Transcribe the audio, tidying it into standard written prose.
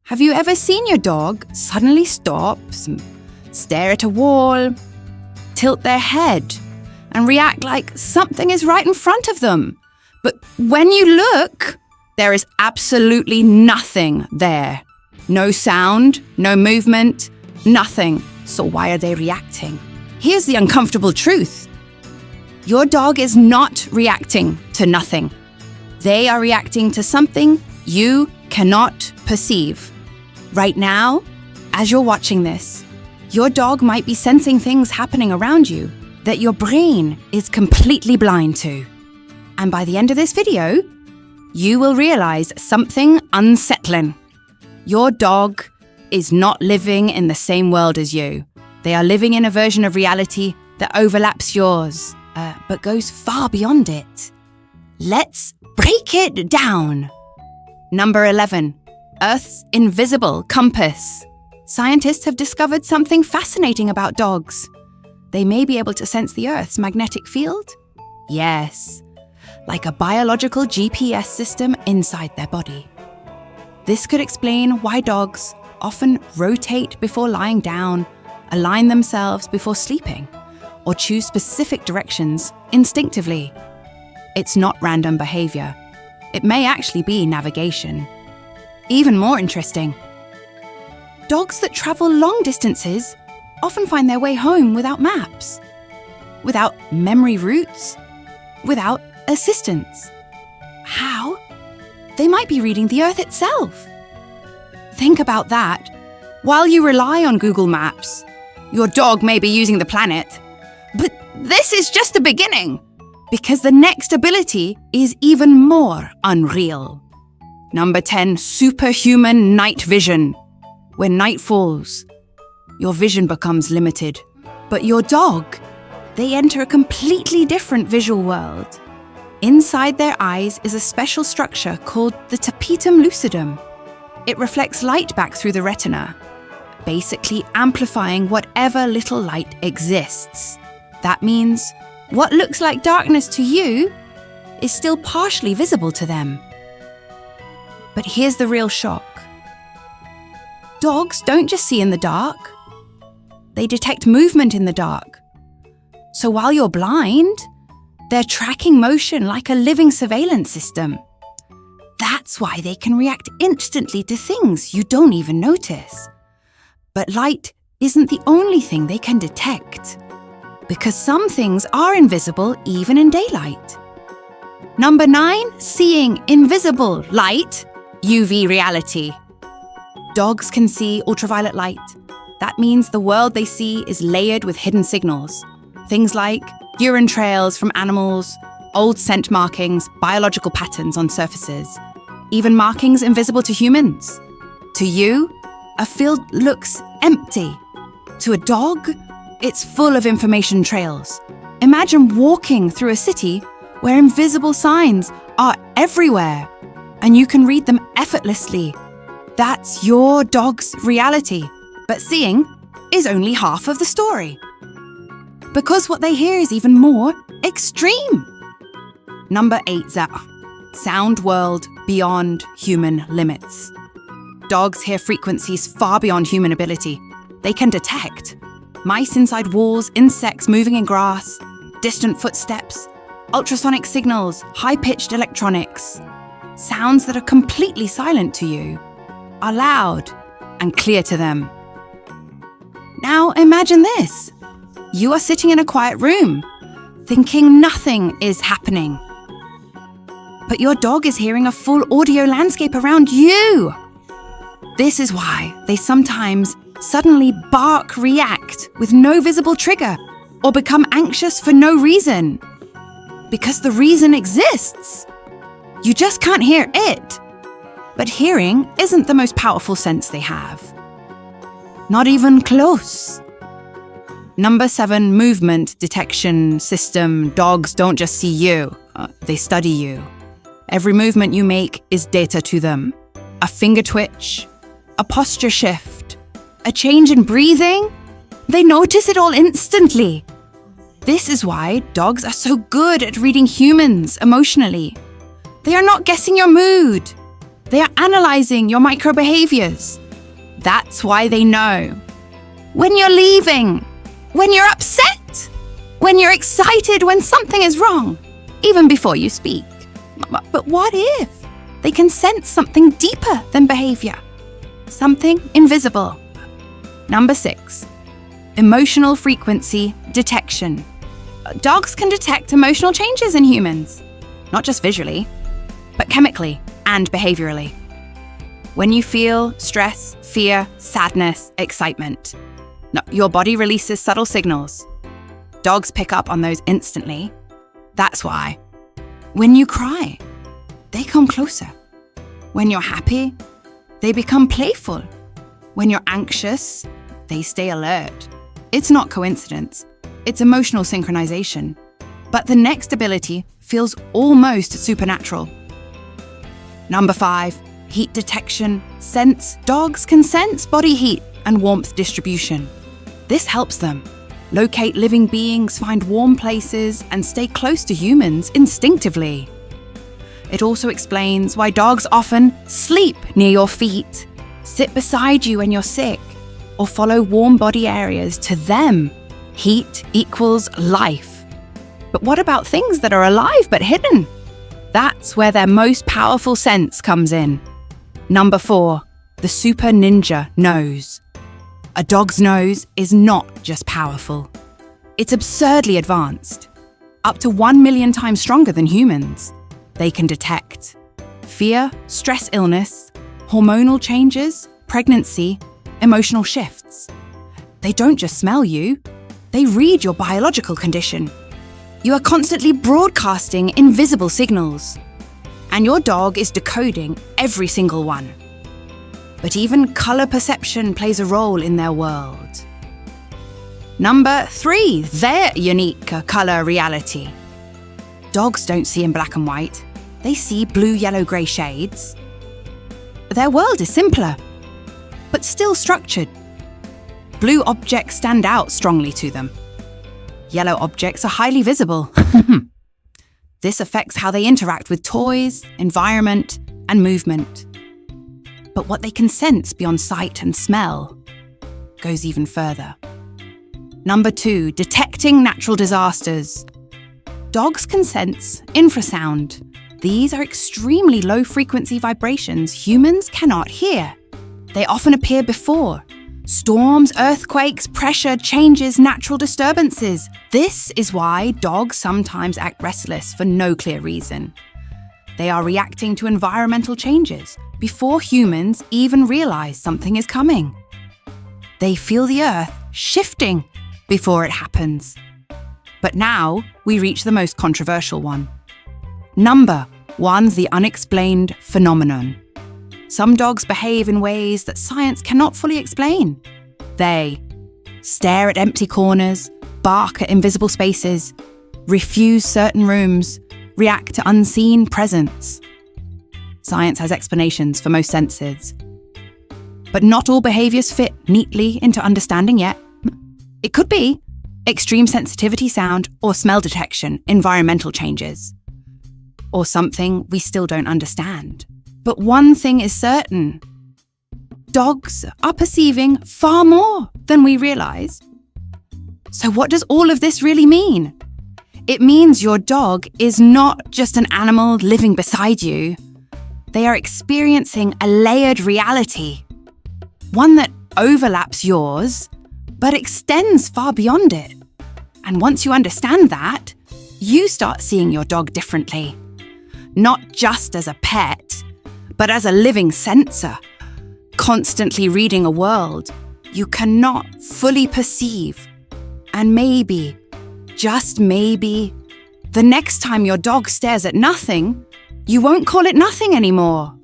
Have you ever seen your dog suddenly stop, stare at a wall, tilt their head, and react like something is right in front of them? But when you look, there is absolutely nothing there. No sound, no movement, nothing. So why are they reacting? Here's the uncomfortable truth. Your dog is not reacting to nothing. They are reacting to something you cannot perceive. Right now, as you're watching this, your dog might be sensing things happening around you that your brain is completely blind to. And by the end of this video, you will realize something unsettling. Your dog is not living in the same world as you. They are living in a version of reality that overlaps yours, but goes far beyond it. Let's break it down. Number 11, Earth's invisible compass. Scientists have discovered something fascinating about dogs. They may be able to sense the Earth's magnetic field. Yes, like a biological GPS system inside their body. This could explain why dogs often rotate before lying down, align themselves before sleeping, or choose specific directions instinctively. It's not random behavior. It may actually be navigation. Even more interesting, dogs that travel long distances often find their way home without maps, without memory routes, without assistance. How? They might be reading the Earth itself. Think about that. While you rely on Google Maps, your dog may be using the planet. But this is just the beginning, because the next ability is even more unreal. Number 10, superhuman night vision. When night falls, your vision becomes limited. But your dog, they enter a completely different visual world. Inside their eyes is a special structure called the tapetum lucidum. It reflects light back through the retina, basically amplifying whatever little light exists. That means what looks like darkness to you is still partially visible to them. But here's the real shock. Dogs don't just see in the dark. They detect movement in the dark. So while you're blind, they're tracking motion like a living surveillance system. That's why they can react instantly to things you don't even notice. But light isn't the only thing they can detect, because some things are invisible even in daylight. Number 9, seeing invisible light, UV reality. Dogs can see ultraviolet light. That means the world they see is layered with hidden signals. Things like urine trails from animals, old scent markings, biological patterns on surfaces, even markings invisible to humans. To you, a field looks empty. To a dog, it's full of information trails. Imagine walking through a city where invisible signs are everywhere, and you can read them effortlessly. That's your dog's reality. But seeing is only half of the story, because what they hear is even more extreme. Number 8, sound world beyond human limits. Dogs hear frequencies far beyond human ability. They can detect mice inside walls, insects moving in grass, distant footsteps, ultrasonic signals, high-pitched electronics. Sounds that are completely silent to you are loud and clear to them. Now imagine this. You are sitting in a quiet room, thinking nothing is happening. But your dog is hearing a full audio landscape around you. This is why they sometimes suddenly bark, react with no visible trigger, or become anxious for no reason. Because the reason exists. You just can't hear it. But hearing isn't the most powerful sense they have. Not even close. Number 7, movement detection system. Dogs don't just see you, they study you. Every movement you make is data to them. A finger twitch, a posture shift, a change in breathing. They notice it all instantly. This is why dogs are so good at reading humans emotionally. They are not guessing your mood. They are analyzing your micro-behaviors. That's why they know. When you're leaving, when you're upset, when you're excited when something is wrong, even before you speak. But what if they can sense something deeper than behavior? Something invisible. Number 6, emotional frequency detection. Dogs can detect emotional changes in humans, not just visually, but chemically and behaviorally. When you feel stress, fear, sadness, excitement, your body releases subtle signals. Dogs pick up on those instantly. That's why. When you cry, they come closer. When you're happy, they become playful. When you're anxious, they stay alert. It's not coincidence. It's emotional synchronization. But the next ability feels almost supernatural. Number 5, heat detection. Sense. Dogs can sense body heat and warmth distribution. This helps them locate living beings, find warm places, and stay close to humans instinctively. It also explains why dogs often sleep near your feet, sit beside you when you're sick, or follow warm body areas. To them, heat equals life. But what about things that are alive but hidden? That's where their most powerful sense comes in. Number 4, the super ninja nose. A dog's nose is not just powerful. It's absurdly advanced, up to 1 million times stronger than humans. They can detect fear, stress, illness, hormonal changes, pregnancy, emotional shifts. They don't just smell you, they read your biological condition. You are constantly broadcasting invisible signals, and your dog is decoding every single one. But even color perception plays a role in their world. Number 3, their unique color reality. Dogs don't see in black and white. They see blue, yellow, grey shades. Their world is simpler, but still structured. Blue objects stand out strongly to them. Yellow objects are highly visible. This affects how they interact with toys, environment, and movement. But what they can sense beyond sight and smell goes even further. Number 2, detecting natural disasters. Dogs can sense infrasound. These are extremely low-frequency vibrations humans cannot hear. They often appear before storms, earthquakes, pressure, changes, natural disturbances. This is why dogs sometimes act restless for no clear reason. They are reacting to environmental changes before humans even realize something is coming. They feel the earth shifting before it happens. But now we reach the most controversial one. Number 1, the unexplained phenomenon. Some dogs behave in ways that science cannot fully explain. They stare at empty corners, bark at invisible spaces, refuse certain rooms, react to unseen presence. Science has explanations for most senses. But not all behaviors fit neatly into understanding yet. It could be extreme sensitivity, sound or smell detection, environmental changes, or something we still don't understand. But one thing is certain. Dogs are perceiving far more than we realize. So what does all of this really mean? It means your dog is not just an animal living beside you. They are experiencing a layered reality, one that overlaps yours, but extends far beyond it. And once you understand that, you start seeing your dog differently. Not just as a pet, but as a living sensor, constantly reading a world you cannot fully perceive. And maybe, just maybe, the next time your dog stares at nothing, you won't call it nothing anymore.